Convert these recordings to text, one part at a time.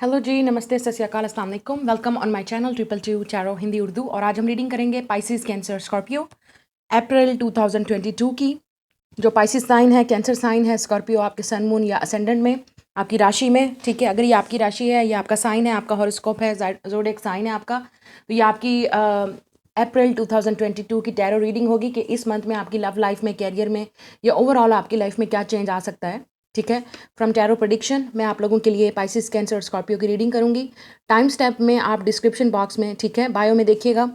Hello जी, नमस्ते, सत श्री अकाल, अस्सलाम वालेकुम। Welcome on my channel 222 tarot Hindi Urdu. और आज हम रीडिंग करेंगे पाइसिस, कैंसर, स्कॉर्पियो अप्रैल 2022 की। जो पाइसिस साइन है, कैंसर साइन है, स्कॉर्पियो आपके सन, मून या असेंडेंट में, आपकी राशि में। ठीक है, अगर ये आपकी राशि है, ये आपका साइन है, आपका हॉरोस्कोप है, ज़ोडिएक साइन है आपका, तो ये आपकी अप्रैल 2022 की टैरो रीडिंग होगी कि इस मंथ में आपकी लव लाइफ में, कैरियर में या ओवरऑल आपकी लाइफ में क्या चेंज आ सकता है। ठीक है, फ्रॉम टैरो प्रेडिक्शन मैं आप लोगों के लिए पाइसिस, कैंसर और स्कॉर्पियो की रीडिंग करूंगी। टाइम स्टैम्प में आप डिस्क्रिप्शन बॉक्स में, ठीक है, बायो में देखिएगा,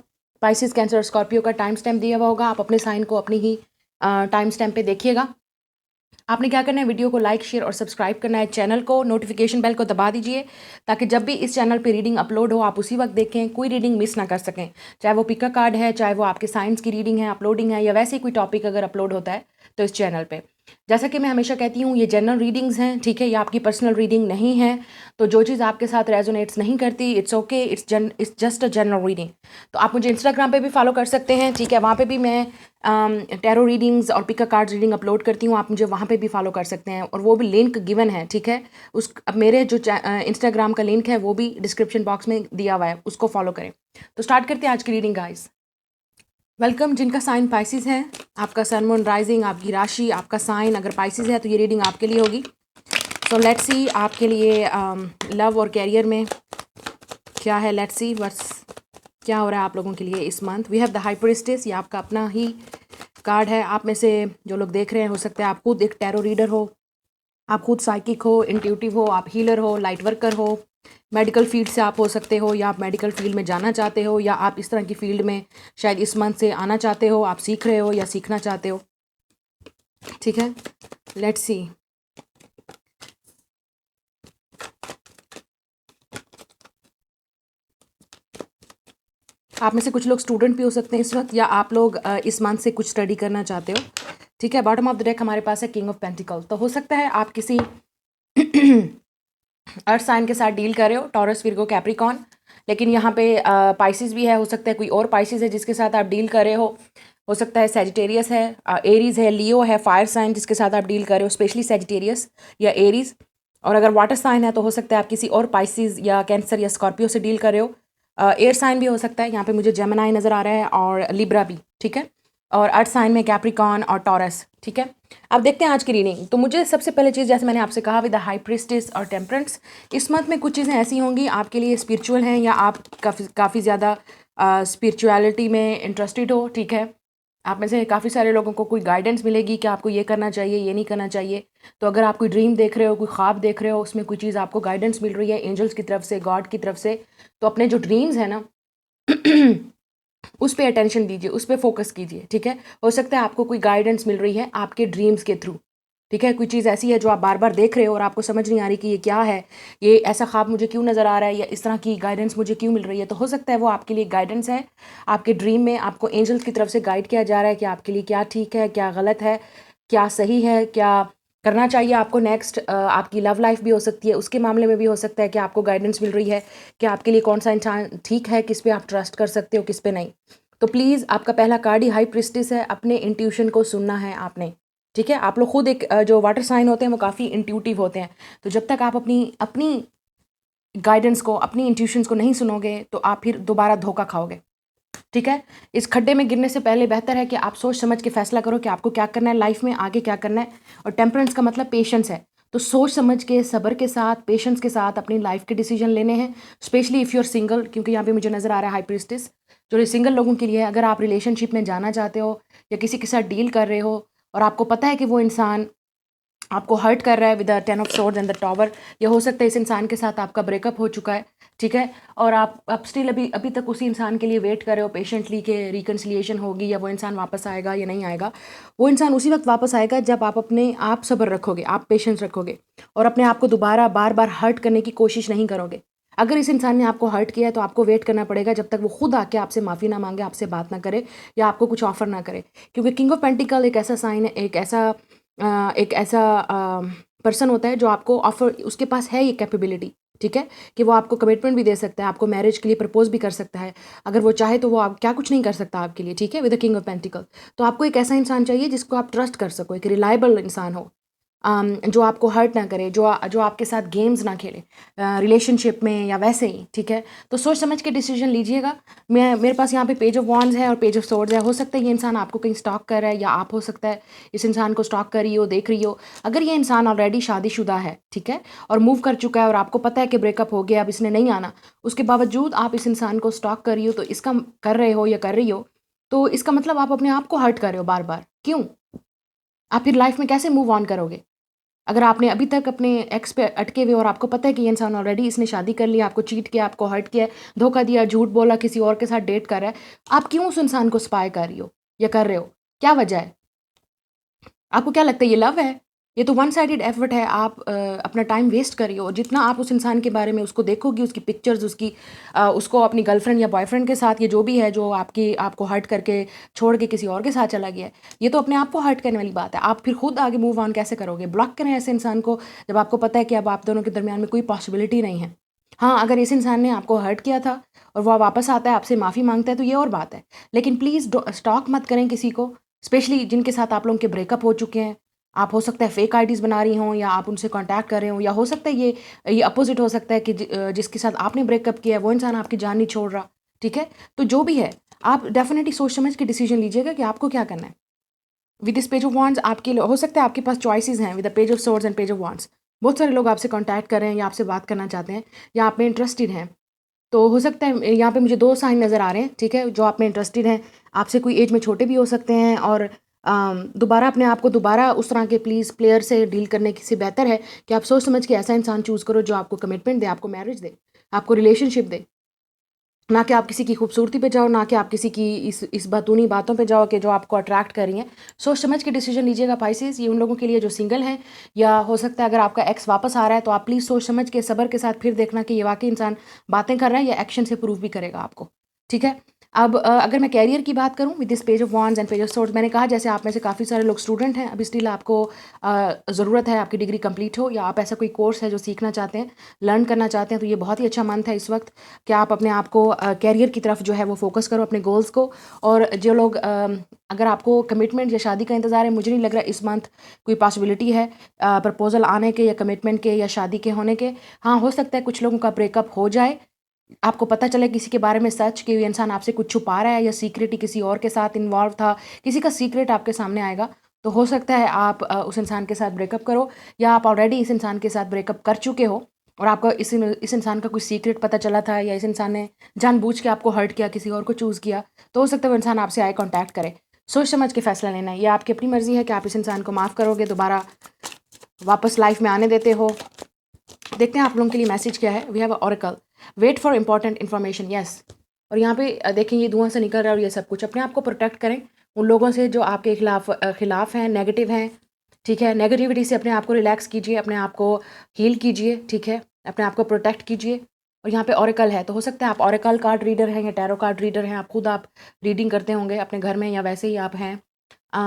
पाइसिस, कैंसर और स्कॉर्पियो का टाइम स्टैम्प दिया हुआ होगा। आप अपने साइन को अपनी ही टाइम स्टैम्प पे देखिएगा। आपने क्या करना है, वीडियो को लाइक, शेयर और सब्सक्राइब करना है। चैनल को, नोटिफिकेशन बेल को दबा दीजिए ताकि जब भी इस चैनल पे रीडिंग अपलोड हो आप उसी वक्त देखें, कोई रीडिंग मिस ना कर सकें। चाहे वो पिका कार्ड है, चाहे वो आपके साइंस की रीडिंग है, अपलोडिंग है, या वैसे ही कोई टॉपिक अगर अपलोड होता है तो इस चैनल पे। जैसा कि मैं हमेशा कहती हूँ, ये जनरल रीडिंग्स हैं, ठीक है, ये आपकी पर्सनल रीडिंग नहीं है। तो जो चीज़ आपके साथ रेजोनेट्स नहीं करती, it's okay, it's just a general reading. तो आप मुझे इंस्टाग्राम पे भी फॉलो कर सकते हैं, ठीक है, वहाँ पे भी मैं टैरो रीडिंग्स और पिका कार्ड्स रीडिंग अपलोड करती हूँ। आप मुझे वहाँ पे भी फॉलो कर सकते हैं, और वो भी लिंक गिवन है, ठीक है। उस अब मेरे जो इंस्टाग्राम का लिंक है वो भी डिस्क्रिप्शन बॉक्स में दिया हुआ है, उसको फॉलो करें। तो स्टार्ट करते हैं आज की रीडिंग गाइस। वेलकम। जिनका साइन पाइसिस है, आपका सन, मून, राइजिंग, आपकी राशि, आपका साइन अगर पाइसिस है तो ये रीडिंग आपके लिए होगी। सो लेट्स सी आपके लिए लव और कैरियर में क्या है। लेट्स सी बस क्या हो रहा है आप लोगों के लिए इस month. We have the high priestess, ये आपका अपना ही कार्ड है। आप में से जो लोग देख रहे हैं, हो सकता है आप खुद एक टैरो रीडर हो, आप खुद साइकिक हो, इंट्यूटिव हो, आप हीलर हो, लाइट वर्कर हो, मेडिकल फील्ड से आप हो सकते हो, या आप मेडिकल फील्ड में जाना चाहते हो, या आप इस तरह की फील्ड में शायद इस मंथ से आना चाहते हो, आप सीख रहे हो या सीखना चाहते हो। ठीक है, लेट्स सी। आप में से कुछ लोग स्टूडेंट भी हो सकते हैं इस वक्त, या आप लोग इस मंथ से कुछ स्टडी करना चाहते हो। ठीक है, बॉटम ऑफ द डेक हमारे पास है किंग ऑफ पेंटिकल। तो हो सकता है आप किसी अर्थ साइन के साथ डील कर रहे हो, टॉरस, विर्गो, कैप्रिकॉन। लेकिन यहाँ पे पाइसिस भी है, हो सकता है कोई और पाइसिस है जिसके साथ आप डील कर रहे हो सकता है सेजिटेरियस है, एरीज है, लियो है, फायर साइन जिसके साथ आप डील कर रहे हो, स्पेशली सेजिटेरियस या एरीज। और अगर वाटर साइन है तो हो सकता है आप किसी और पाइसिस या कैंसर या स्कॉर्पियो से डील कर रहे हो। एयर साइन भी हो सकता है, यहाँ पे मुझे जेमिनाई नज़र आ रहा है, और लिब्रा भी, ठीक है। और अर्थ साइन में कैप्रिकॉन और टॉरस, ठीक है। अब देखते हैं आज की रीडिंग। तो मुझे सबसे पहले चीज़, जैसे मैंने आपसे कहा, विद द हाई प्रीस्टेस और टेम्परेंस, इस मंथ में कुछ चीज़ें ऐसी होंगी आपके लिए स्पिरिचुअल हैं, या आप काफ़ी ज़्यादा स्पिरिचुअलिटी में इंटरेस्टेड हो, ठीक है। आप में से काफ़ी सारे लोगों को कोई गाइडेंस मिलेगी कि आपको ये करना चाहिए, ये नहीं करना चाहिए। तो अगर आप कोई ड्रीम देख रहे हो, कोई ख्वाब देख रहे हो, उसमें कोई चीज़ आपको गाइडेंस मिल रही है एंजल्स की तरफ से, गॉड की तरफ से, तो अपने जो ड्रीम्स हैं ना उस पर अटेंशन दीजिए, उस पर फोकस कीजिए, ठीक है। हो सकता है आपको कोई गाइडेंस मिल रही है आपके ड्रीम्स के थ्रू, ठीक है। कोई चीज़ ऐसी है जो आप बार बार देख रहे हो और आपको समझ नहीं आ रही कि ये क्या है, ये ऐसा ख्वाब मुझे क्यों नज़र आ रहा है, या इस तरह की गाइडेंस मुझे क्यों मिल रही है। तो हो सकता है वो आपके लिए गाइडेंस है। आपके ड्रीम में आपको एंजल्स की तरफ से गाइड किया जा रहा है कि आपके लिए क्या ठीक है, क्या गलत है, क्या सही है, क्या करना चाहिए आपको नेक्स्ट। आपकी लव लाइफ भी हो सकती है, उसके मामले में भी हो सकता है कि आपको गाइडेंस मिल रही है कि आपके लिए कौन सा इंसान ठीक है, किस पे आप ट्रस्ट कर सकते हो, किस पे नहीं। तो प्लीज़, आपका पहला कार्ड ही हाई प्रिस्टिस है, अपने इंट्यूशन को सुनना है आपने, ठीक है। आप लोग खुद एक जो वाटर साइन होते हैं वो काफ़ी इंट्यूटिव होते हैं। तो जब तक आप अपनी अपनी गाइडेंस को, अपनी इंट्यूशंस को नहीं सुनोगे तो आप फिर दोबारा धोखा खाओगे, ठीक है। इस खड्डे में गिरने से पहले बेहतर है कि आप सोच समझ के फैसला करो कि आपको क्या करना है लाइफ में, आगे क्या करना है। और टेम्परेंस का मतलब पेशेंस है। तो सोच समझ के, सब्र के साथ, पेशेंस के साथ अपनी लाइफ के डिसीजन लेने हैं, specially if you are single, क्योंकि यहाँ पे मुझे नज़र आ रहा है हाई प्रीस्टिस जो सिंगल लोगों के लिए है। अगर आप रिलेशनशिप में जाना चाहते हो या किसी के साथ डील कर रहे हो और आपको पता है कि वो इंसान आपको हर्ट कर रहा है, with the 10 of swords and the tower, या हो सकता है इस इंसान के साथ आपका ब्रेकअप हो चुका है, ठीक है। और आप स्टिल अभी तक उसी इंसान के लिए वेट कर रहे हो पेशेंटली कि रिकन्सिलिएशन होगी, या वो इंसान वापस आएगा या नहीं आएगा। वो इंसान उसी वक्त वापस आएगा जब आप अपने आप सब्र रखोगे, आप पेशेंस रखोगे, और अपने आप को दोबारा बार बार हर्ट करने की कोशिश नहीं करोगे। अगर इस इंसान ने आपको हर्ट किया है तो आपको वेट करना पड़ेगा जब तक वो खुद आके आपसे माफ़ी ना मांगे, आपसे बात ना करे, या आपको कुछ ऑफर ना करे। क्योंकि किंग ऑफ पेंटिकल एक ऐसा साइन है, एक ऐसा पर्सन होता है जो आपको ऑफर, उसके पास है ये कैपेबिलिटी, ठीक है, कि वो आपको कमिटमेंट भी दे सकता है, आपको मैरिज के लिए प्रपोज भी कर सकता है। अगर वो चाहे तो वो आप क्या कुछ नहीं कर सकता आपके लिए, ठीक है, with the king of pentacle. तो आपको एक ऐसा इंसान चाहिए जिसको आप ट्रस्ट कर सको, एक रिलायबल इंसान हो, जो आपको हर्ट ना करे, जो आपके साथ गेम्स ना खेले रिलेशनशिप में या वैसे ही, ठीक है। तो सोच समझ के डिसीजन लीजिएगा। मेरे पास यहाँ पे पेज ऑफ वॉन्ड्स है और पेज ऑफ सोर्ड्स है। हो सकता है ये इंसान आपको कहीं स्टॉक कर रहा है, या आप हो सकता है इस इंसान को स्टॉक कर रही हो, देख रही हो। अगर ये इंसान ऑलरेडी शादीशुदा है, ठीक है, और मूव कर चुका है और आपको पता है कि ब्रेकअप हो गया, अब इसने नहीं आना, उसके बावजूद आप इस इंसान को स्टॉक कर रही हो, तो इसका कर रहे हो या कर रही हो, तो इसका मतलब आप अपने आप को हर्ट कर रहे हो बार बार। क्यों? आप फिर लाइफ में कैसे मूव ऑन करोगे? अगर आपने अभी तक अपने एक्स पे अटके हुए और आपको पता है कि ये इंसान ऑलरेडी इसने शादी कर ली, आपको चीट किया, आपको हर्ट किया, धोखा दिया, झूठ बोला, किसी और के साथ डेट कर रहा है, आप क्यों उस इंसान को स्पाई कर रही हो या कर रहे हो? क्या वजह है? आपको क्या लगता है ये लव है? ये तो वन साइडेड एफर्ट है। आप अपना टाइम वेस्ट कर रही हो। जितना आप उस इंसान के बारे में उसको देखोगी, उसकी पिक्चर्स, उसको अपनी गर्लफ्रेंड या बॉयफ्रेंड के साथ, ये जो भी है, जो आपको हर्ट करके छोड़ के किसी और के साथ चला गया है, ये तो अपने आप को हर्ट करने वाली बात है। आप फिर खुद आगे मूव ऑन कैसे करोगे? ब्लॉक करें ऐसे इंसान को जब आपको पता है कि अब आप दोनों के दरमियान में कोई पॉसिबिलिटी नहीं है। हाँ, अगर इस इंसान ने आपको हर्ट किया था और वह वापस आता है, आपसे माफ़ी मांगता है, तो ये और बात है। लेकिन प्लीज़ स्टॉक मत करें किसी को, स्पेशली जिनके साथ आप लोगों के ब्रेकअप हो चुके हैं। आप हो सकता है फेक आईडीज़ बना रही हों, या आप उनसे कांटेक्ट कर रहे हों, या हो सकता है ये अपोजिट हो सकता है कि जिसके साथ आपने ब्रेकअप किया है वो इंसान आपकी जान नहीं छोड़ रहा, ठीक है। तो जो भी है, आप डेफिनेटली सोच समझ के डिसीजन लीजिएगा कि आपको क्या करना है। With this page of wands आपके लिए हो सकता है आपके पास चॉइसेस हैं। With the page of swords and page of wands बहुत सारे लोग आपसे कांटेक्ट कर रहे हैं, या आपसे बात करना चाहते हैं, या आप में इंटरेस्टेड हैं। तो हो सकता है यहाँ पे मुझे 2 साइन नज़र आ रहे हैं, ठीक है, जो आप में इंटरेस्टेड हैं। आपसे कोई एज में छोटे भी हो सकते हैं, और दोबारा अपने आप को दोबारा उस तरह के प्लेयर से डील करने से बेहतर है कि आप सोच समझ के ऐसा इंसान चूज़ करो जो आपको कमिटमेंट दे, आपको मैरिज दे, आपको रिलेशनशिप दे। ना कि आप किसी की खूबसूरती पे जाओ, ना कि आप किसी की इस बातूनी बातों पे जाओ कि जो आपको अट्रैक्ट कर रही हैं। सोच समझ के डिसीजन लीजिएगा पाइसेस। ये उन लोगों के लिए जो सिंगल हैं, या हो सकता है अगर आपका एक्स वापस आ रहा है, तो आप प्लीज़ सोच समझ के सब्र के साथ फिर देखना कि ये वाकई इंसान बातें कर रहा है या एक्शन से प्रूव भी करेगा आपको, ठीक है। अब अगर मैं कैरियर की बात करूँ with this page of wands and page of swords, मैंने कहा जैसे आप में से काफ़ी सारे लोग स्टूडेंट हैं, अभी स्टिल आपको ज़रूरत है आपकी डिग्री कंप्लीट हो, या आप ऐसा कोई कोर्स है जो सीखना चाहते हैं, लर्न करना चाहते हैं, तो ये बहुत ही अच्छा मंथ है इस वक्त कि आप अपने आप को कैरियर की तरफ जो है वो फोकस करो, अपने गोल्स को। और जो लोग अगर आपको कमिटमेंट या शादी का इंतज़ार है, मुझे नहीं लग रहा इस मंथ कोई पॉसिबिलिटी है प्रपोजल आने के, या कमिटमेंट के, या शादी के होने के। हाँ, हो सकता है कुछ लोगों का ब्रेकअप हो जाए, आपको पता चले किसी के बारे में सच कि ये इंसान आपसे कुछ छुपा रहा है, या सीक्रेट ही किसी और के साथ इन्वॉल्व था, किसी का सीक्रेट आपके सामने आएगा, तो हो सकता है आप उस इंसान के साथ ब्रेकअप करो, या आप ऑलरेडी इस इंसान के साथ ब्रेकअप कर चुके हो और आपको इस इंसान का कुछ सीक्रेट पता चला था, या इस इंसान ने जानबूझ के आपको हर्ट किया, किसी और को चूज़ किया, तो हो सकता है वो इंसान आपसे आए कांटेक्ट करे। सोच समझ के फैसला लेना है। ये आपकी अपनी मर्ज़ी है कि आप इस इंसान को माफ़ करोगे, दोबारा वापस लाइफ में आने देते हो। देखते हैं आप लोगों के लिए मैसेज क्या है। We have oracle, wait for important information, yes. और यहाँ पे देखें ये धुआं से निकल रहा है, और ये सब कुछ अपने आप को प्रोटेक्ट करें उन लोगों से जो आपके खिलाफ हैं, नेगेटिव हैं, ठीक है। नेगेटिविटी से अपने आप को रिलैक्स कीजिए, अपने आप को हील कीजिए, ठीक है, अपने आप को प्रोटेक्ट कीजिए। और यहाँ पे ऑरेकल है, तो हो सकता है आप ऑरेकल कार्ड रीडर हैं या टैरो कार्ड रीडर हैं, आप रीडिंग करते होंगे अपने घर में, या वैसे ही आप हैं।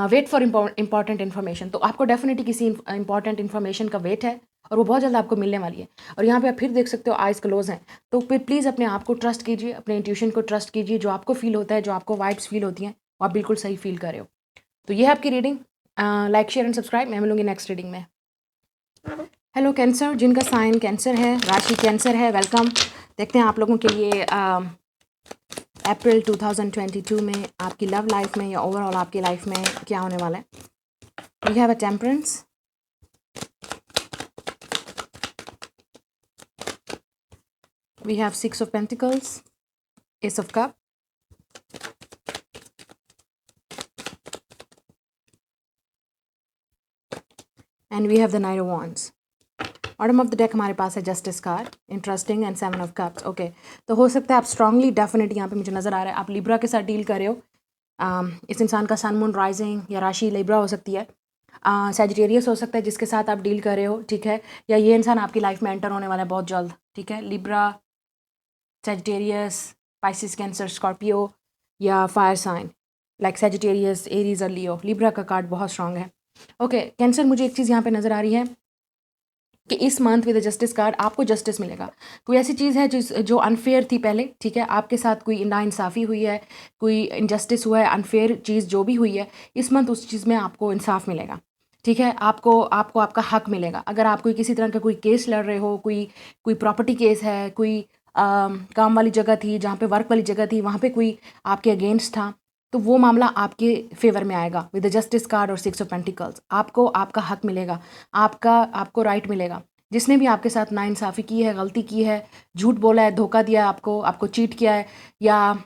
वेट फॉर इंपॉर्टेंट इन्फॉर्मेशन, तो आपको डेफिनेटली किसी इंपॉर्टेंट इन्फॉर्मेशन का वेट है, और वो बहुत जल्द आपको मिलने वाली है। और यहाँ पे आप फिर देख सकते हो आइज़ क्लोज हैं, तो फिर प्लीज़ अपने आप को ट्रस्ट कीजिए, अपने इंट्यूशन को ट्रस्ट कीजिए। जो आपको फील होता है, जो आपको वाइब्स फील होती हैं, वो आप बिल्कुल सही फील कर रहे हो। तो ये है आपकी reading. Like, share and subscribe. मैं मिलूंगी नेक्स्ट रीडिंग में। हेलो कैंसर, जिनका साइन कैंसर है, राशि कैंसर है, वेलकम। देखते हैं आप लोगों के लिए अप्रैल 2022 में आपकी लव लाइफ में या ओवरऑल आपकी लाइफ में क्या होने वाला है। We have a temperance, we have 6 of Pentacles, Ace of Cup, and we have the Knight of Wands. Bottom of the deck हमारे पास है justice card, interesting, and 7 of cups. Okay, तो हो सकता है आप स्ट्रांगली, डेफिनेटली यहाँ पे मुझे नज़र आ रहा है आप लिब्रा के साथ डील कर रहे हो। इस इंसान का सन, मून, राइजिंग या राशि लिब्रा हो सकती है। सैजिटेरियस हो सकता है जिसके साथ आप डील कर रहे हो, ठीक है, या ये इंसान आपकी लाइफ में एंटर होने वाला है बहुत जल्द, ठीक है। Libra, Sagittarius, Pisces, Cancer, Scorpio, या fire sign like Sagittarius, Aries और लियो। लिब्रा का कार्ड बहुत स्ट्रांग है। ओके, कैंसर, मुझे एक चीज़ यहाँ पे नज़र आ रही है कि इस मंथ विद जस्टिस कार्ड आपको जस्टिस मिलेगा। कोई ऐसी चीज़ है जो अनफेयर थी पहले, ठीक है, आपके साथ कोई नाइंसाफ़ी हुई है, कोई इनजस्टिस हुआ है, अनफेयर चीज़ जो भी हुई है, इस मंथ उस चीज़ में आपको इंसाफ मिलेगा। ठीक है, आपको आपको आपका हक मिलेगा। अगर आप कोई किसी तरह का कोई केस लड़ रहे हो, कोई कोई प्रॉपर्टी केस है, कोई काम वाली जगह थी, जहाँ पे वर्क वाली जगह थी, वहाँ पे कोई आपके अगेंस्ट था, तो वो मामला आपके फेवर में आएगा विद द जस्टिस कार्ड और 6 ऑफ पेंटिकल्स। आपको आपका हक मिलेगा, आपको राइट मिलेगा। जिसने भी आपके साथ नाइंसाफ़ी की है, गलती की है, झूठ बोला है, धोखा दिया है आपको, आपको चीट किया है, या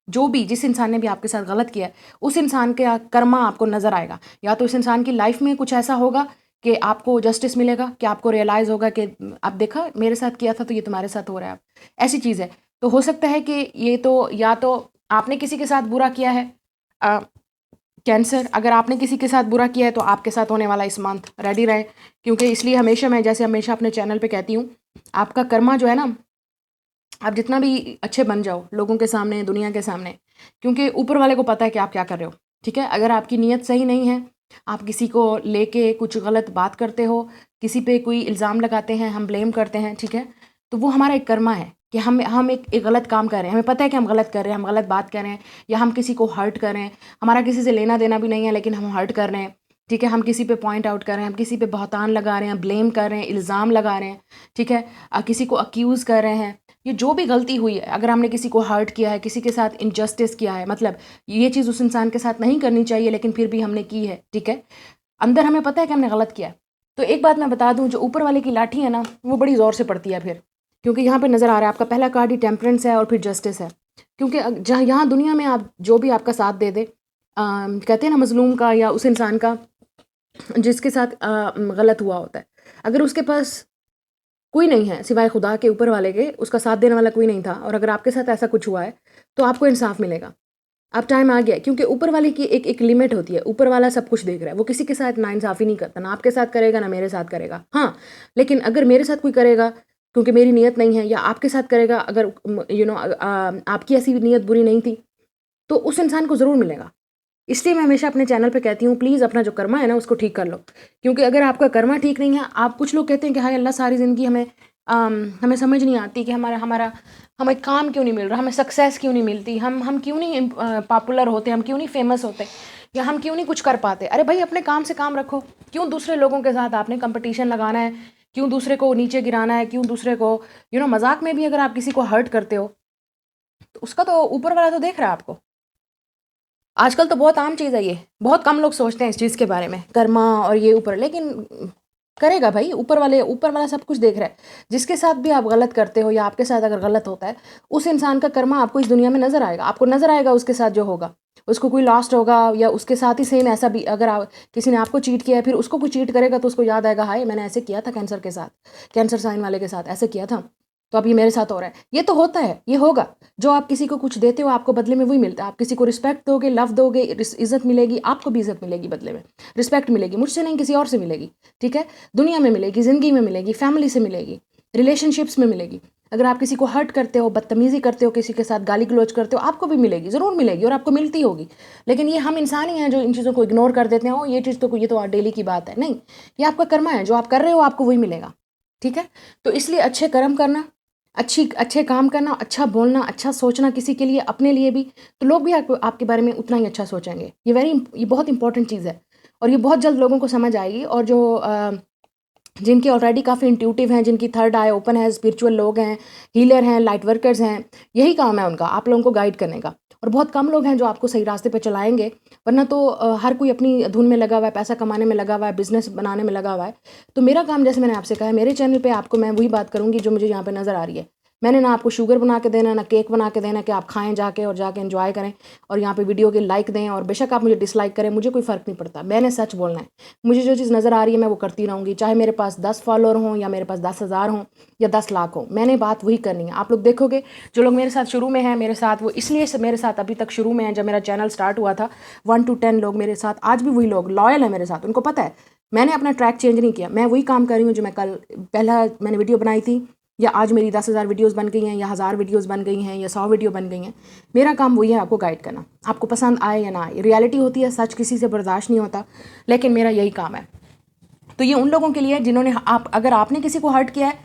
जो भी जिस इंसान ने भी आपके साथ गलत किया है, उस इंसान का कर्मा आपको नज़र आएगा। या तो इस इंसान की लाइफ में कुछ ऐसा होगा कि आपको जस्टिस मिलेगा, कि आपको रियलाइज़ होगा कि अब देखा मेरे साथ किया था तो ये तुम्हारे साथ हो रहा है अब, ऐसी चीज़ है। तो हो सकता है कि ये तो या तो आपने किसी के साथ बुरा किया है, अ, कैंसर, अगर आपने किसी के साथ बुरा किया है तो आपके साथ होने वाला इस मंथ रेडी रहें, क्योंकि इसलिए हमेशा मैं जैसे हमेशा अपने चैनल पे कहती हूँ, आपका कर्मा जो है ना, आप जितना भी अच्छे बन जाओ लोगों के सामने, दुनिया के सामने, क्योंकि ऊपर वाले को पता है कि आप क्या कर रहे हो। ठीक है, अगर आपकी नीयत सही नहीं है, आप किसी को लेके कुछ गलत बात करते हो, किसी पे कोई इल्ज़ाम लगाते हैं, हम ब्लेम करते हैं, ठीक है, तो वो हमारा एक कर्मा है कि हम एक गलत काम कर रहे हैं, हमें पता है कि हम गलत कर रहे हैं, हम गलत बात कर रहे हैं, या हम किसी को हर्ट कर रहे हैं, हमारा किसी से लेना देना भी नहीं है लेकिन हम हर्ट कर रहे हैं। ठीक है, हम किसी पे पॉइंट आउट कर रहे हैं, हम किसी पे बहतान लगा रहे हैं, ब्लेम कर रहे हैं, इल्ज़ाम लगा रहे हैं, ठीक है, किसी को अक्यूज़ कर रहे हैं। ये जो भी गलती हुई है, अगर हमने किसी को हर्ट किया है, किसी के साथ इनजस्टिस किया है, मतलब ये चीज़ उस इंसान के साथ नहीं करनी चाहिए लेकिन फिर भी हमने की है, ठीक है, अंदर हमें पता है कि हमने गलत किया है। तो एक बात मैं बता दूं, जो ऊपर वाले की लाठी है ना, वो बड़ी ज़ोर से पड़ती है फिर, क्योंकि यहाँ पे नज़र आ रहा है आपका पहला कार्ड ही टेम्परेंस है और फिर जस्टिस है। क्योंकि जहाँ यहाँ दुनिया में आप जो भी आपका साथ दे दे, कहते हैं ना मजलूम का या उस इंसान का जिसके साथ गलत हुआ होता है, अगर उसके पास कोई नहीं है सिवाय खुदा के, ऊपर वाले के, उसका साथ देने वाला कोई नहीं था, और अगर आपके साथ ऐसा कुछ हुआ है तो आपको इंसाफ मिलेगा। अब टाइम आ गया है, क्योंकि ऊपर वाले की एक एक लिमिट होती है। ऊपर वाला सब कुछ देख रहा है, वो किसी के साथ नाइंसाफ़ी नहीं करता, ना आपके साथ करेगा ना मेरे साथ करेगा। हाँ, लेकिन अगर मेरे साथ कोई करेगा क्योंकि मेरी नीयत नहीं है, या आपके साथ करेगा अगर आपकी ऐसी नीयत बुरी नहीं थी, तो उस इंसान को ज़रूर मिलेगा। इसलिए मैं हमेशा अपने चैनल पे कहती हूँ, प्लीज़ अपना जो कर्मा है ना उसको ठीक कर लो, क्योंकि अगर आपका कर्मा ठीक नहीं है, आप कुछ लोग कहते हैं कि हाय अल्लाह सारी ज़िंदगी हमें समझ नहीं आती कि हमारा हमारा हमें काम क्यों नहीं मिल रहा, हमें सक्सेस क्यों नहीं मिलती, हम क्यों नहीं पॉपुलर होते, हम क्यों नहीं फेमस होते, या हम क्यों नहीं कुछ कर पाते। अरे भाई, अपने काम से काम रखो, क्यों दूसरे लोगों के साथ आपने कंपटीशन लगाना है, क्यों दूसरे को नीचे गिराना है, क्यों दूसरे को मजाक में भी अगर आप किसी को हर्ट करते हो तो उसका तो ऊपर वाला तो देख रहा है आपको। आजकल तो बहुत आम चीज़ है ये, बहुत कम लोग सोचते हैं इस चीज़ के बारे में, कर्मा और ये ऊपर, लेकिन करेगा भाई, ऊपर वाला सब कुछ देख रहा है। जिसके साथ भी आप गलत करते हो या आपके साथ अगर गलत होता है, उस इंसान का कर्मा आपको इस दुनिया में नज़र आएगा, आपको नज़र आएगा उसके साथ जो होगा, उसको कोई लॉस्ट होगा, या उसके साथ ही सेम ऐसा भी, अगर किसी ने आपको चीट किया है फिर उसको कोई चीट करेगा तो उसको याद आएगा, हाय मैंने ऐसे किया था कैंसर के साथ, कैंसर साइन वाले के साथ ऐसे किया था, तो अब ये मेरे साथ हो रहा है। ये तो होता है, ये होगा। जो आप किसी को कुछ देते हो आपको बदले में वही मिलता है। आप किसी को रिस्पेक्ट दोगे, लव दोगे, इज्जत मिलेगी, आपको भी इज्जत मिलेगी बदले में, रिस्पेक्ट मिलेगी, मुझसे नहीं किसी और से मिलेगी, ठीक है, दुनिया में मिलेगी, ज़िंदगी में मिलेगी, फैमिली से मिलेगी, रिलेशनशिप्स में मिलेगी। अगर आप किसी को हर्ट करते हो, बदतमीज़ी करते हो, किसी के साथ गाली गलौज करते हो, आपको भी मिलेगी, ज़रूर मिलेगी, और आपको मिलती होगी। लेकिन ये हम इंसान ही हैं जो इन चीज़ों को इग्नोर कर देते हैं, ओ ये तो डेली की बात है। नहीं, ये आपका कर्मा है, जो आप कर रहे हो आपको वही मिलेगा, ठीक है। तो इसलिए अच्छे कर्म करना, अच्छे काम करना, अच्छा बोलना, अच्छा सोचना किसी के लिए, अपने लिए भी, तो लोग भी आपके बारे में उतना ही अच्छा सोचेंगे। ये बहुत इंपॉर्टेंट चीज़ है, और ये बहुत जल्द लोगों को समझ आएगी। और जो जिनके ऑलरेडी काफ़ी इंट्यूटिव हैं, जिनकी थर्ड आई ओपन है, स्पिरिचुअल लोग हैं, हीलर हैं, लाइट वर्कर्स हैं, यही काम है उनका, आप लोगों को गाइड करने का। और बहुत कम लोग हैं जो आपको सही रास्ते पे चलाएंगे, वरना तो हर कोई अपनी धुन में लगा हुआ है, पैसा कमाने में लगा हुआ है, बिजनेस बनाने में लगा हुआ है। तो मेरा काम, जैसे मैंने आपसे कहा है, मेरे चैनल पे आपको मैं वही बात करूँगी जो मुझे यहाँ पे नज़र आ रही है। मैंने ना आपको शुगर बना के देना, ना केक बना के देना कि आप खाएं जाके और जाके एंजॉय करें और यहाँ पे वीडियो के लाइक दें, और बेशक आप मुझे डिसलाइक करें, मुझे कोई फ़र्क नहीं पड़ता। मैंने सच बोलना है, मुझे जो चीज़ नज़र आ रही है मैं वो करती रहूँगी, चाहे मेरे पास 10 फॉलोअर हों, या मेरे पास 10,000 हों, या 10 लाख हों, मैंने बात वही करनी है। आप लोग देखोगे जो लोग मेरे साथ शुरू में हैं, मेरे साथ वो इसलिए से मेरे साथ अभी तक शुरू में हैं, जब मेरा चैनल स्टार्ट हुआ था 1 to 10 लोग मेरे साथ, आज भी वही लोग लॉयल है मेरे साथ। उनको पता है मैंने अपना ट्रैक चेंज नहीं किया, मैं वही काम कर रही हूँ जो मैं पहला मैंने वीडियो बनाई थी, या आज मेरी 10,000 वीडियोस बन गई हैं, या 1,000 वीडियोस बन गई हैं, या 100 वीडियो बन गई हैं। मेरा काम वही है, आपको गाइड करना, आपको पसंद आए या ना आए। रियलिटी होती है, सच किसी से बर्दाश्त नहीं होता, लेकिन मेरा यही काम है। तो ये उन लोगों के लिए जिन्होंने, अगर आपने किसी को हर्ट किया है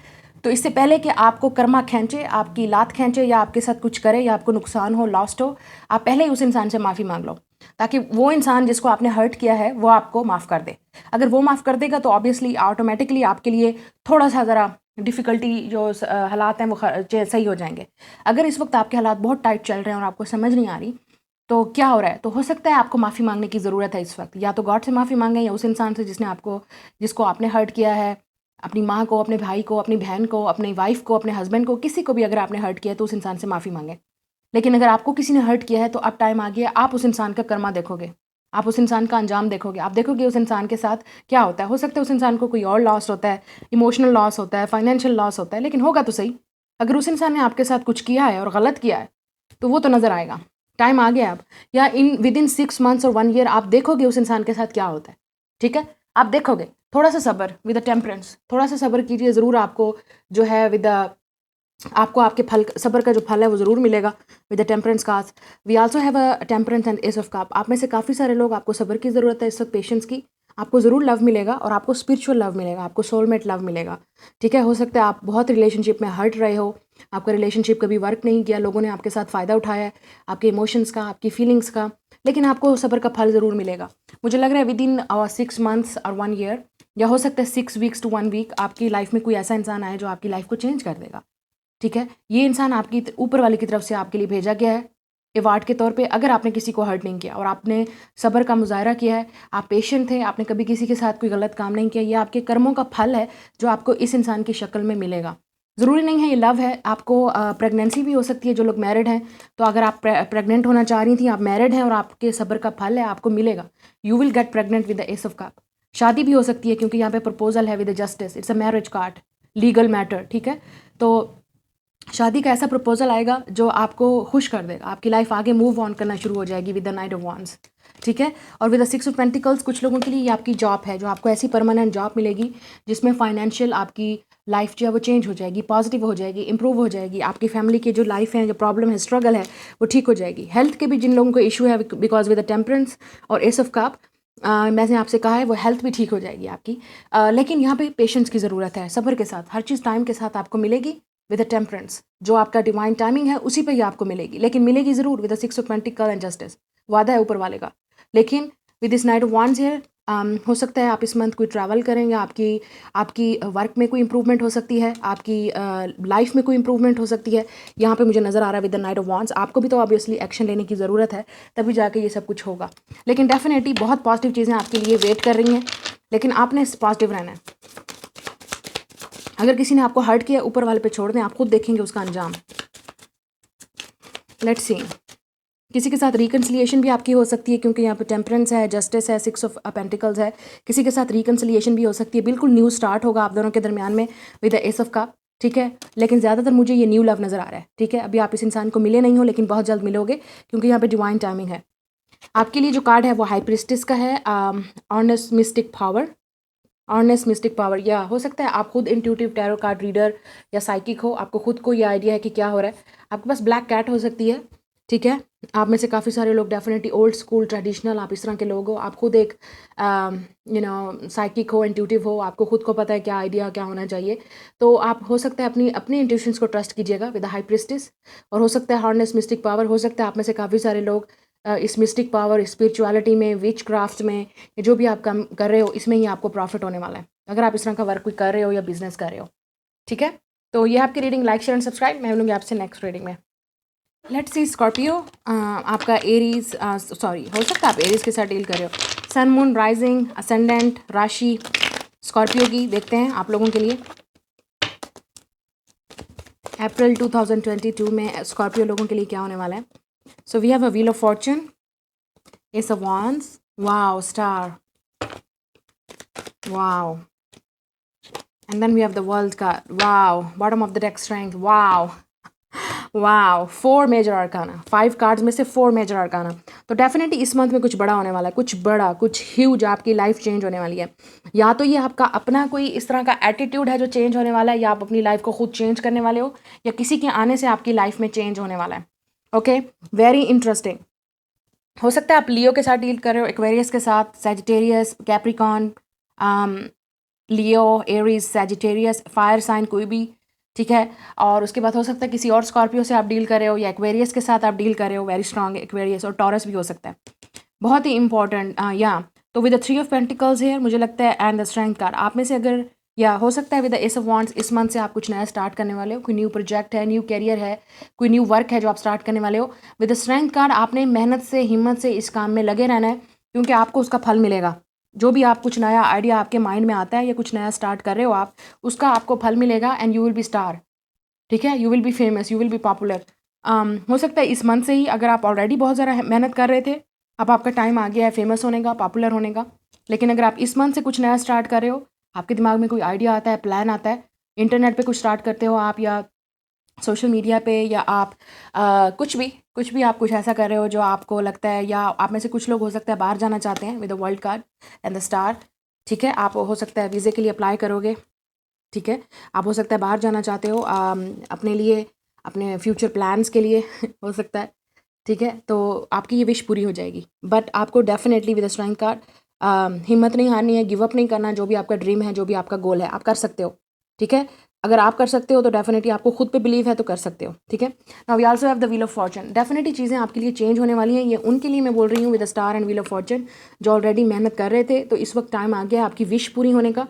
तो इससे पहले कि आपको कर्मा खींचे, आपकी लात खींचे या आपके साथ कुछ करे या आपको नुकसान हो, लॉस्ट हो, आप पहले ही उस इंसान से माफ़ी मांग लो, ताकि वो इंसान जिसको आपने हर्ट किया है वो आपको माफ़ कर दे। अगर वो माफ़ कर देगा तो ऑब्वियसली ऑटोमेटिकली आपके लिए थोड़ा सा ज़रा डिफ़िकल्टी जो हालात हैं वो सही हो जाएंगे। अगर इस वक्त आपके हालात बहुत टाइट चल रहे हैं और आपको समझ नहीं आ रही तो क्या हो रहा है, तो हो सकता है आपको माफ़ी मांगने की ज़रूरत है इस वक्त। या तो गॉड से माफ़ी मांगें या उस इंसान से जिसको आपने हर्ट किया है, अपनी माँ को, अपने भाई को, अपनी बहन को, अपनी वाइफ को, अपने हस्बैंड को, किसी को भी अगर आपने हर्ट किया है तो उस इंसान से माफ़ी मांगें। लेकिन अगर आपको किसी ने हर्ट किया है तो अब टाइम आ गया, आप उस इंसान का कर्मा देखोगे, आप उस इंसान का अंजाम देखोगे, आप देखोगे उस इंसान के साथ क्या होता है। हो सकता है उस इंसान को कोई और लॉस होता है, इमोशनल लॉस होता है, फाइनेंशियल लॉस होता है, लेकिन होगा तो सही। अगर उस इंसान ने आपके साथ कुछ किया है और गलत किया है तो वो तो नज़र आएगा। टाइम आ गया अब, या विद इन 6 months और 1 year आप देखोगे उस इंसान के साथ क्या होता है। ठीक है, आप देखोगे। थोड़ा सा सब्र विद अ टेम्परेंस, थोड़ा सा सब्र कीजिए, ज़रूर आपको जो है आपको आपके फल, सब्र का जो फल है वो ज़रूर मिलेगा with the temperance cards. We also have a temperance and ace of cups. आप में से काफ़ी सारे लोग, आपको सब्र की ज़रूरत है इस वक्त, पेशेंस की। आपको ज़रूर लव मिलेगा और आपको स्पिरिचुअल लव मिलेगा, आपको सोलमेट लव मिलेगा। ठीक है, हो सकता है आप बहुत रिलेशनशिप में हर्ट रहे हो, आपका रिलेशनशिप कभी वर्क नहीं किया, लोगों ने आपके साथ फ़ायदा उठाया है आपके इमोशंस का, आपकी फीलिंग्स का, लेकिन आपको सब्र का फल ज़रूर मिलेगा। मुझे लग रहा है विद इन 6 months और 1 year, या हो सकता है 6 weeks to 1 week, आपकी लाइफ में कोई ऐसा इंसान आए जो आपकी लाइफ को चेंज कर देगा। ठीक है, ये इंसान आपकी ऊपर वाले की तरफ से आपके लिए भेजा गया है अवार्ड के तौर पे। अगर आपने किसी को हर्ट नहीं किया और आपने सब्र का मुजाहरा किया है, आप पेशेंट थे, आपने कभी किसी के साथ कोई गलत काम नहीं किया, ये आपके कर्मों का फल है जो आपको इस इंसान की शक्ल में मिलेगा। ज़रूरी नहीं है ये लव है, आपको प्रेगनेंसी भी हो सकती है। जो लोग मैरिड हैं, तो अगर आप प्रेग्नेंट होना चाह रही थी, आप मैरिड हैं और आपके सब्र का फल है, आपको मिलेगा। You will get pregnant with the S of cup. शादी भी हो सकती है क्योंकि यहाँ पे प्रपोजल है with justice, it's a marriage card, legal matter. ठीक है, तो शादी का ऐसा प्रपोजल आएगा जो आपको खुश कर देगा, आपकी लाइफ आगे मूव ऑन करना शुरू हो जाएगी with the night of wands. ठीक है, और विद द 6 of पेंटिकल्स कुछ लोगों के लिए ये आपकी जॉब है, जो आपको ऐसी परमानेंट जॉब मिलेगी जिसमें फाइनेंशियल आपकी लाइफ जो है वो चेंज हो जाएगी, पॉजिटिव हो जाएगी, इंप्रूव हो जाएगी। आपकी फैमिली की जो लाइफ है, जो प्रॉब्लम है, स्ट्रगल है, वो ठीक हो जाएगी। हेल्थ के भी जिन लोगों को इशू है बिकॉज विद द टेम्परेंस और एस ऑफ कप, मैंने आपसे कहा है वो हेल्थ भी ठीक हो जाएगी आपकी। लेकिन यहाँ पे पेशेंस की ज़रूरत है, सब्र के साथ, हर चीज़ टाइम के साथ आपको मिलेगी विद अ टेम्परेंस। जो आपका डिवाइन टाइमिंग है उसी पे ही आपको मिलेगी, लेकिन मिलेगी ज़रूर with the 6 of pentacle and justice. वादा है ऊपर वाले का। लेकिन with this night of wands here, हो सकता है आप इस मंथ कोई ट्रैवल करें, या आपकी वर्क में कोई इंप्रूवमेंट हो सकती है, आपकी लाइफ में कोई इंप्रूवमेंट हो सकती है। यहाँ पे मुझे नज़र आ रहा है with the night of wands. आपको भी तो ऑब्वियसली एक्शन लेने की ज़रूरत है, तभी जाके ये सब कुछ होगा। लेकिन डेफिनेटली बहुत पॉजिटिव चीज़ें आपके लिए वेट कर रही हैं, लेकिन आपने पॉजिटिव रहना है। अगर किसी ने आपको हर्ट किया, ऊपर वाले पे छोड़ दें, आप खुद देखेंगे उसका अंजाम। लेट्स सी, किसी के साथ रिकन्सिलिएशन भी आपकी हो सकती है क्योंकि यहाँ पे टेम्परेंस है, जस्टिस है, 6 of पेंटिकल्स है। किसी के साथ रिकन्सिलिएशन भी हो सकती है, बिल्कुल न्यू स्टार्ट होगा आप दोनों के दरमियान में with the S of cup. ठीक है, लेकिन ज़्यादातर मुझे ये न्यू लव नज़र आ रहा है। ठीक है, अभी आप इस इंसान को मिले नहीं हो, लेकिन बहुत जल्द मिलोगे क्योंकि यहाँ पे डिवाइन टाइमिंग है। आपके लिए जो कार्ड है वो हाई प्रिस्टिस का है, honest mistake power. Honest mistake power, या हो सकता है आप खुद इंट्यूटिव टैरो कार्ड रीडर या साइकिक हो, आपको खुद को ये आइडिया है कि क्या हो रहा है। आपके पास ब्लैक कैट हो सकती है। ठीक है, आप में से काफ़ी सारे लोग डेफिनेटली ओल्ड स्कूल ट्रेडिशनल, आप इस तरह के लोग हो। आप खुद एक साइकिक हो, इंट्यूटिव हो, आपको खुद को पता है क्या आइडिया क्या होना चाहिए। तो आप हो सकता है अपनी इंट्यूशंस को ट्रस्ट कीजिएगा विद हाई प्रिस्टिस। और हो सकता है हॉर्नेस मिस्टिक पावर, हो सकता है आप में से काफ़ी सारे लोग इस मिस्टिक पावर, स्पिरिचुअलिटी में, विच क्राफ्ट में, जो भी आप काम कर रहे हो, इसमें ही आपको प्रॉफिट होने वाला है अगर आप इस तरह का वर्क कोई कर रहे हो या बिजनेस कर रहे हो। ठीक है, तो ये आपकी reading. Like share and subscribe. मैं मिलूंगी आपसे नेक्स्ट रीडिंग में। लेट्स सी स्कॉर्पियो, आपका एरीज, सॉरी, हो सकता है आप एरीज के साथ डील कर रहे हो। सन, मून, राइजिंग, असेंडेंट, राशि स्कॉर्पियो की देखते हैं आप लोगों के लिए अप्रैल 2022 में स्कॉर्पियो लोगों के लिए क्या होने वाला है। So we have a wheel of fortune, ace of wands, wow, star, wow, and then we have the world card, wow, bottom of the deck strength, wow, wow, 4 major arcana, 5 cards में से 4 major आर्काना। तो definitely इस month में कुछ बड़ा होने वाला है, कुछ बड़ा, कुछ ह्यूज, आपकी लाइफ चेंज होने वाली है। या तो ये आपका अपना कोई इस तरह का एटीट्यूड है जो चेंज होने वाला है, या आप अपनी लाइफ को खुद चेंज करने वाले हो, या किसी के आने से आपकी लाइफ में चेंज होने वाला है। Okay, very interesting. हो सकता है आप लियो के साथ डील कर रहे हो, एक्वेरियस के साथ, सैजिटेरियस, कैप्रिकॉन, लियो, एरीज, सैजिटेरियस, फायर साइन कोई भी, ठीक है। और उसके बाद हो सकता है किसी और स्कॉर्पियो से आप डील कर रहे हो, या एक्वेरियस के साथ आप डील कर रहे हो, वेरी स्ट्रॉन्ग एक्वेरियस, और टॉरस भी हो सकता है। बहुत ही इंपॉर्टेंट या तो विद द 3 ऑफ पेंटिकल्स है मुझे लगता है, एंड द स्ट्रेंथ कार्ड। आप में से अगर, या हो सकता है with the S of wands, इस मंथ से आप कुछ नया स्टार्ट करने वाले हो, कोई न्यू प्रोजेक्ट है, न्यू कैरियर है, कोई न्यू वर्क है जो आप स्टार्ट करने वाले हो। विद द स्ट्रेंथ कार्ड आपने मेहनत से, हिम्मत से इस काम में लगे रहना है, क्योंकि आपको उसका फल मिलेगा। जो भी आप कुछ नया आइडिया आपके माइंड में आता है या कुछ नया स्टार्ट कर रहे हो आप, उसका आपको फल मिलेगा, and you will be star. ठीक है, you will be famous, you will be popular. हो सकता है इस मंथ से ही, अगर आप ऑलरेडी बहुत ज़्यादा मेहनत कर रहे थे, अब आपका टाइम आ गया है फेमस होने का, पॉपुलर होने का। लेकिन अगर आप इस मंथ से कुछ नया स्टार्ट कर रहे हो, आपके दिमाग में कोई आइडिया आता है, प्लान आता है, इंटरनेट पे कुछ स्टार्ट करते हो आप, या सोशल मीडिया पे, या आप कुछ भी आप कुछ ऐसा कर रहे हो जो आपको लगता है, या आप में से कुछ लोग हो सकता है बाहर जाना चाहते हैं with the world card and the star. ठीक है, आप हो सकता है वीज़े के लिए अप्लाई करोगे। ठीक है, आप हो सकता है बाहर जाना चाहते हो अपने लिए, अपने फ्यूचर प्लान्स के लिए हो सकता है। ठीक है, तो आपकी ये विश पूरी हो जाएगी। बट आपको डेफिनेटली विद स्ट्रेंथ कार्ड हिम्मत नहीं हारनी है, गिव अप नहीं करना। जो भी आपका ड्रीम है, जो भी आपका गोल है, आप कर सकते हो। ठीक है, अगर आप कर सकते हो तो डेफिनेटली आपको खुद पे बिलीव है तो कर सकते हो। ठीक है, now we also have the wheel of fortune. Definitely चीज़ें आपके लिए चेंज होने वाली हैं, ये उनके लिए मैं बोल रही हूँ with the star and wheel of Fortune, जो ऑलरेडी मेहनत कर रहे थे। तो इस वक्त टाइम आ गया आपकी विश पूरी होने का।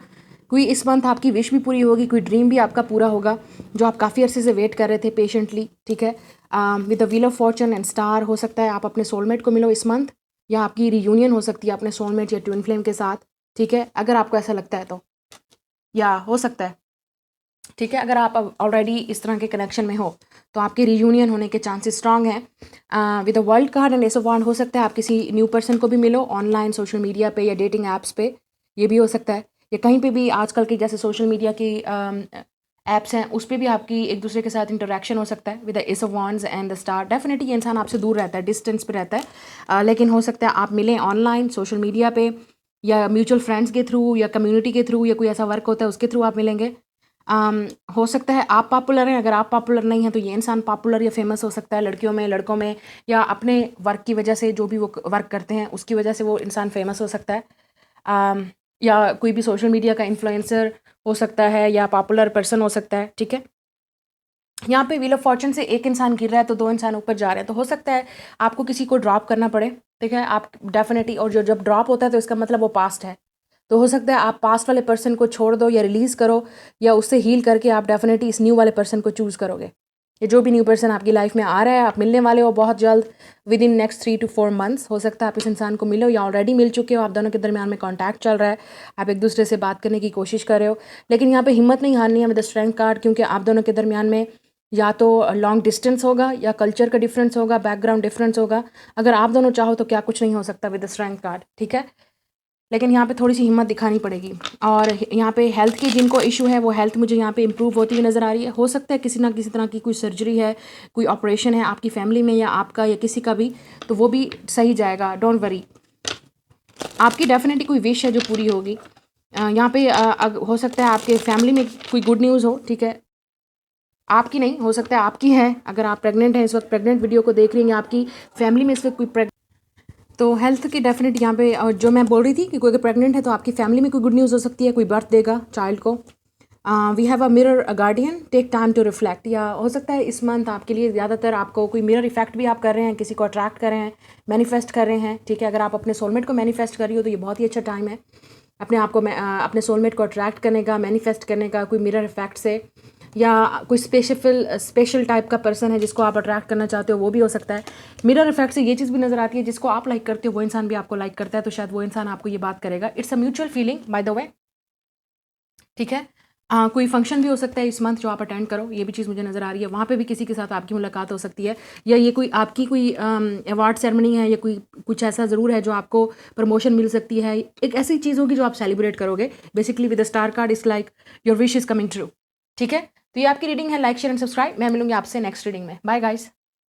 कोई इस मंथ आपकी विश भी पूरी होगी, कोई ड्रीम भी आपका पूरा होगा जो आप काफ़ी अरसे से वेट कर रहे थे पेशेंटली। ठीक है, with the wheel of Fortune and star, हो सकता है आप अपने सोलमेट को मिलो इस मंथ, या आपकी रियूनियन हो सकती है अपने सोलमेट या ट्विन फ्लेम के साथ। ठीक है, अगर आपको ऐसा लगता है तो, या हो सकता है। ठीक है, अगर आप ऑलरेडी इस तरह के कनेक्शन में हो तो आपके रियूनियन होने के चांसेस स्ट्रांग हैं। With the world card and ace of wand, हो सकता है आप किसी न्यू पर्सन को भी मिलो ऑनलाइन, सोशल मीडिया पे या डेटिंग ऐप्स पे, ये भी हो सकता है। या कहीं पे भी आजकल की जैसे सोशल मीडिया की ऐप्स हैं, उस पर भी आपकी एक दूसरे के साथ इंटरेक्शन हो सकता है with the S of wands and the star. Definitely ये इंसान आपसे दूर रहता है, डिस्टेंस पे रहता है, लेकिन हो सकता है आप मिलें ऑनलाइन, सोशल मीडिया पे, या म्यूचुअल फ्रेंड्स के थ्रू, या कम्युनिटी के थ्रू, या कोई ऐसा वर्क होता है उसके थ्रू आप मिलेंगे। हो सकता है आप पॉपुलर हैं, अगर आप पॉपुलर नहीं हैं तो ये इंसान पॉपुलर या फेमस हो सकता है, लड़कियों में, लड़कों में, या अपने वर्क की वजह से, जो भी वो वर्क करते हैं उसकी वजह से वो इंसान फेमस हो सकता है। um, या कोई भी सोशल मीडिया का इन्फ्लुएंसर हो सकता है, या पॉपुलर पर्सन हो सकता है। ठीक है, यहाँ पे व्हील ऑफ फॉर्चून से एक इंसान गिर रहा है तो 2 इंसान ऊपर जा रहे हैं, तो हो सकता है आपको किसी को ड्रॉप करना पड़े। ठीक है, आप डेफिनेटली, और जो जब ड्रॉप होता है तो इसका मतलब वो पास्ट है, तो हो सकता है आप पास्ट वाले पर्सन को छोड़ दो या रिलीज़ करो, या उससे हील करके आप डेफिनेटली इस न्यू वाले पर्सन को चूज़ करोगे। ये जो भी न्यू पर्सन आपकी लाइफ में आ रहा है, आप मिलने वाले हो बहुत जल्द, with in next 3 to 4 months. हो सकता है आप इस इंसान को मिलो या ऑलरेडी मिल चुके हो, आप दोनों के दरमियान में कॉन्टैक्ट चल रहा है, आप एक दूसरे से बात करने की कोशिश कर रहे हो। लेकिन यहाँ पे हिम्मत नहीं हारनी है विद द स्ट्रेंथ कार्ड, क्योंकि आप दोनों के दरमियान में या तो लॉन्ग डिस्टेंस होगा, या कल्चर का डिफरेंस होगा, बैकग्राउंड डिफरेंस होगा। अगर आप दोनों चाहो तो क्या कुछ नहीं हो सकता विद द स्ट्रेंथ कार्ड। ठीक है, लेकिन यहाँ पे थोड़ी सी हिम्मत दिखानी पड़ेगी। और यहाँ पे हेल्थ की जिनको इशू है, वो हेल्थ मुझे यहाँ पे इम्प्रूव होती हुई नज़र आ रही है। हो सकता है किसी ना किसी तरह की कोई सर्जरी है, कोई ऑपरेशन है आपकी फैमिली में, या आपका या किसी का भी, तो वो भी सही जाएगा, डोंट वरी। आपकी डेफिनेटली कोई विश है जो पूरी होगी। यहाँ पे हो सकता है आपके फैमिली में कोई गुड न्यूज़ हो। ठीक है, आपकी नहीं, हो सकता है आपकी है, अगर आप प्रेग्नेंट हैं इस वक्त, प्रेग्नेंट वीडियो को देख रही हैं, आपकी फैमिली में इस वक्त कोई तो हेल्थ की डेफिनेट यहाँ पे, और जो मैं बोल रही थी कि कोई अगर प्रेग्नेंट है तो आपकी फैमिली में कोई गुड न्यूज़ हो सकती है, कोई बर्थ देगा चाइल्ड को। We have a mirror a guardian, take time to reflect. या हो सकता है इस मंथ आपके लिए ज़्यादातर आपको कोई मिरर इफेक्ट भी आप कर रहे हैं, किसी को अट्रैक्ट कर रहे हैं, मैनिफेस्ट कर रहे हैं। ठीक है, अगर आप अपने सोलमेट को मैनिफेस्ट कर रही हो तो ये बहुत ही अच्छा टाइम है अपने आप को अपने सोलमेट को अट्रैक्ट करने का, मैनिफेस्ट करने का, कोई मिरर इफेक्ट से, या कोई स्पेशल टाइप का पर्सन है जिसको आप अट्रैक्ट करना चाहते हो, वो भी हो सकता है। मिरर इफेक्ट से ये चीज़ भी नज़र आती है, जिसको आप लाइक करते हो वो इंसान भी आपको लाइक करता है, तो शायद वो इंसान आपको ये बात करेगा। It's a mutual feeling by the way. ठीक है, कोई फंक्शन भी हो सकता है इस मंथ जो आप अटेंड करो, ये भी चीज़ मुझे नज़र आ रही है। वहाँ पे भी किसी के साथ आपकी मुलाकात हो सकती है, या ये कोई आपकी कोई अवार्ड सेरेमनी है, या कोई कुछ ऐसा ज़रूर है जो आपको प्रमोशन मिल सकती है। एक ऐसी चीज़ होगी जो आप सेलिब्रेट करोगे। Basically with the star card is like your wish is coming true. ठीक है, तो ये आपकी रीडिंग है। Like, share and subscribe. मैं मिलूंगी आपसे नेक्स्ट रीडिंग में। Bye guys.